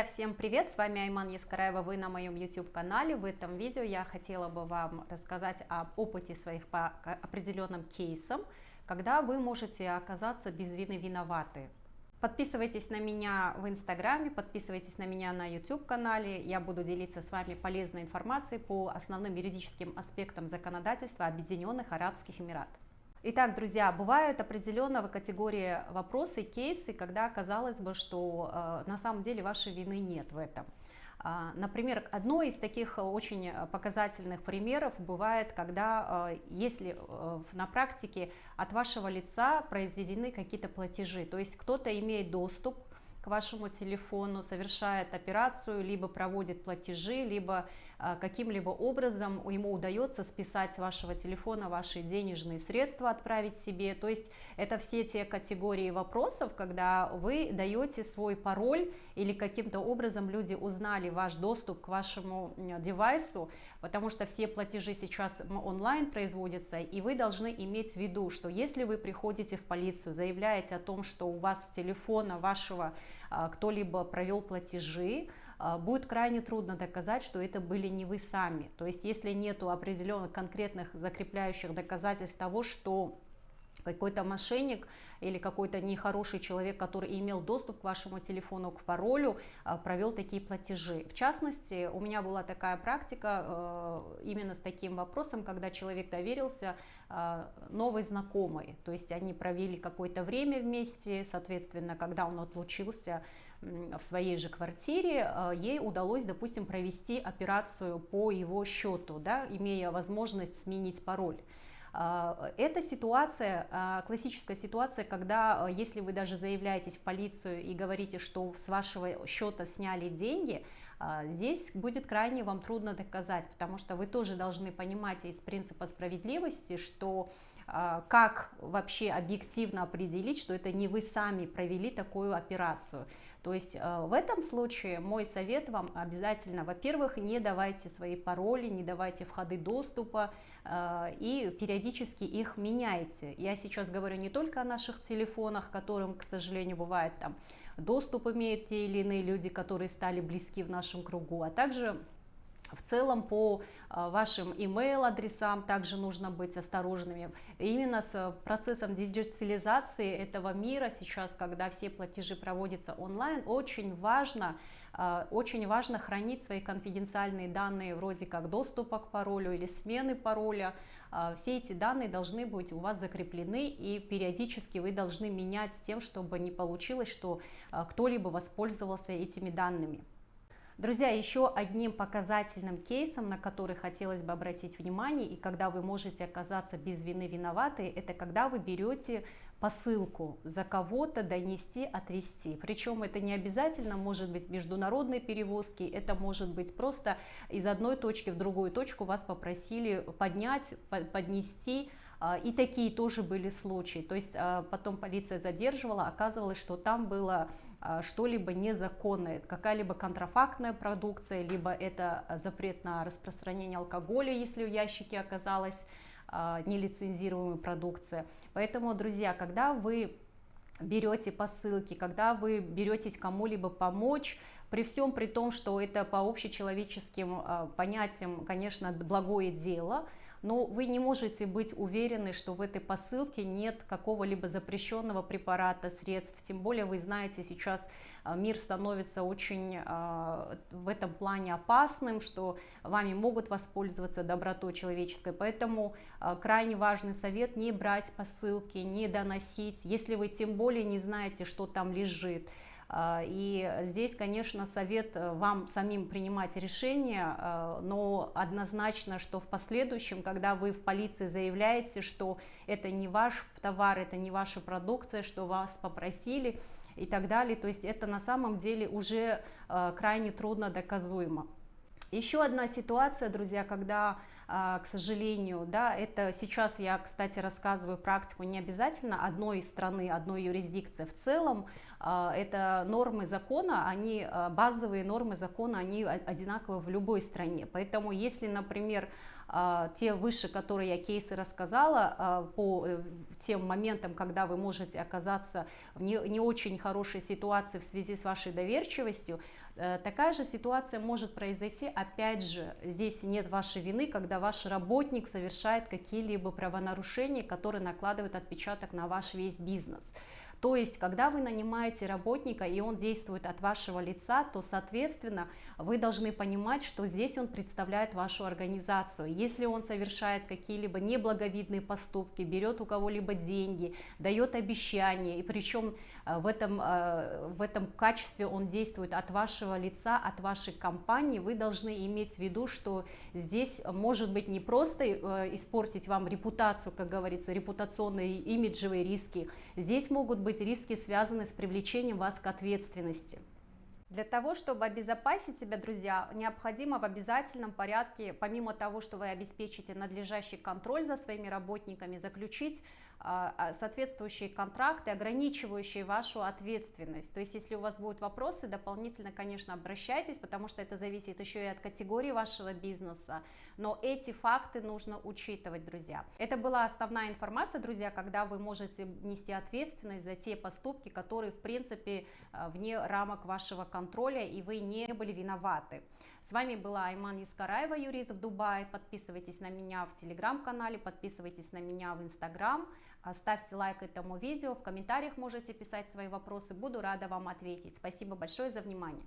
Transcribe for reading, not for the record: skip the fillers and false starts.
Друзья, всем привет! С вами Айман Ескараева, вы на моем YouTube-канале. В этом видео я хотела бы вам рассказать об опыте своих по определенным кейсам, когда вы можете оказаться без вины виноваты. Подписывайтесь на меня в Инстаграме, подписывайтесь на меня на YouTube-канале. Я буду делиться с вами полезной информацией по основным юридическим аспектам законодательства Объединенных Арабских Эмиратов. Итак, друзья, бывают определенного категории вопросы, кейсы, когда казалось бы, что на самом деле вашей вины нет в этом. Например, одно из таких очень показательных примеров бывает, когда, если на практике от вашего лица произведены какие-то платежи, то есть кто-то имеет доступ к вашему телефону, совершает операцию, либо проводит платежи, либо каким-либо образом ему удается списать с вашего телефона ваши денежные средства, отправить себе. То есть это все те категории вопросов, когда вы даете свой пароль или каким-то образом люди узнали ваш доступ к вашему девайсу, потому что все платежи сейчас онлайн производятся, и вы должны иметь в виду, что если вы приходите в полицию, заявляете о том, что у вас с телефона вашего кто-либо провел платежи, будет крайне трудно доказать, что это были не вы сами. То есть если нету определенных конкретных закрепляющих доказательств того, что какой-то мошенник или какой-то нехороший человек, который имел доступ к вашему телефону, к паролю, провел такие платежи. В частности, у меня была такая практика именно с таким вопросом, когда человек доверился новой знакомой. То есть они провели какое-то время вместе, соответственно, когда он отлучился в своей же квартире, ей удалось, допустим, провести операцию по его счету, да, имея возможность сменить пароль. Это ситуация, классическая ситуация, когда, если вы даже заявляетесь в полицию и говорите, что с вашего счета сняли деньги, здесь будет крайне вам трудно доказать, потому что вы тоже должны понимать из принципа справедливости, что как вообще объективно определить, что это не вы сами провели такую операцию. То есть в этом случае мой совет вам обязательно, во-первых, не давайте свои пароли, не давайте входы доступа и периодически их меняйте. Я сейчас говорю не только о наших телефонах, которым, к сожалению, бывает там доступ имеют те или иные люди, которые стали близки в нашем кругу, а также в целом по вашим email адресам также нужно быть осторожными. Именно с процессом диджитализации этого мира сейчас, когда все платежи проводятся онлайн, очень важно хранить свои конфиденциальные данные, вроде как доступа к паролю или смены пароля. Все эти данные должны быть у вас закреплены, и периодически вы должны менять с тем, чтобы не получилось, что кто-либо воспользовался этими данными. Друзья, еще одним показательным кейсом, на который хотелось бы обратить внимание, и когда вы можете оказаться без вины виноваты, это когда вы берете посылку за кого-то донести, отвезти. Причем это не обязательно может быть международные перевозки, это может быть просто из одной точки в другую точку вас попросили поднять, поднести. И такие тоже были случаи. То есть потом полиция задерживала, оказывалось, что там было что-либо незаконное, какая-либо контрафактная продукция, либо это запрет на распространение алкоголя, если в ящике оказалась нелицензируемая продукция. Поэтому, друзья, когда вы берете посылки, когда вы беретесь кому-либо помочь, при всем при том, что это по общечеловеческим понятиям, конечно, благое дело, но вы не можете быть уверены, что в этой посылке нет какого-либо запрещенного препарата, средств. Тем более вы знаете, сейчас мир становится очень в этом плане опасным, что вами могут воспользоваться добротой человеческой. Поэтому крайне важный совет: не брать посылки, не доносить, если вы тем более не знаете, что там лежит. И здесь, конечно, совет вам самим принимать решение, но однозначно, что в последующем, когда вы в полиции заявляете, что это не ваш товар, это не ваша продукция, что вас попросили и так далее, то есть это на самом деле уже крайне трудно доказуемо. Еще одна ситуация, друзья, когда, к сожалению, да, это сейчас я, кстати, рассказываю практику не обязательно одной страны, одной юрисдикции. В целом это нормы закона, они, базовые нормы закона, они одинаковы в любой стране. Поэтому если, например, те выше, которые я кейсы рассказала, по тем моментам, когда вы можете оказаться в не очень хорошей ситуации в связи с вашей доверчивостью, такая же ситуация может произойти, опять же, здесь нет вашей вины, когда ваш работник совершает какие-либо правонарушения, которые накладывают отпечаток на ваш весь бизнес. То есть, когда вы нанимаете работника, и он действует от вашего лица, то, соответственно, вы должны понимать, что здесь он представляет вашу организацию. Если он совершает какие-либо неблаговидные поступки, берет у кого-либо деньги, дает обещания, и причем в этом качестве он действует от вашего лица, от вашей компании, вы должны иметь в виду, что здесь может быть не просто испортить вам репутацию, как говорится, репутационные и имиджевые риски, здесь могут быть риски, связанные с привлечением вас к ответственности. Для того, чтобы обезопасить себя, друзья, необходимо в обязательном порядке, помимо того, что вы обеспечите надлежащий контроль за своими работниками, заключить соответствующие контракты, ограничивающие вашу ответственность. То есть, если у вас будут вопросы, дополнительно, конечно, обращайтесь, потому что это зависит еще и от категории вашего бизнеса, но эти факты нужно учитывать, друзья. Это была основная информация, друзья, когда вы можете нести ответственность за те поступки, которые, в принципе, вне рамок вашего контроля, и вы не были виноваты. С вами была Айман Ескараева, юрист в Дубае. Подписывайтесь на меня в телеграм-канале, подписывайтесь на меня в инстаграм, ставьте лайк этому видео, в комментариях можете писать свои вопросы, буду рада вам ответить. Спасибо большое за внимание.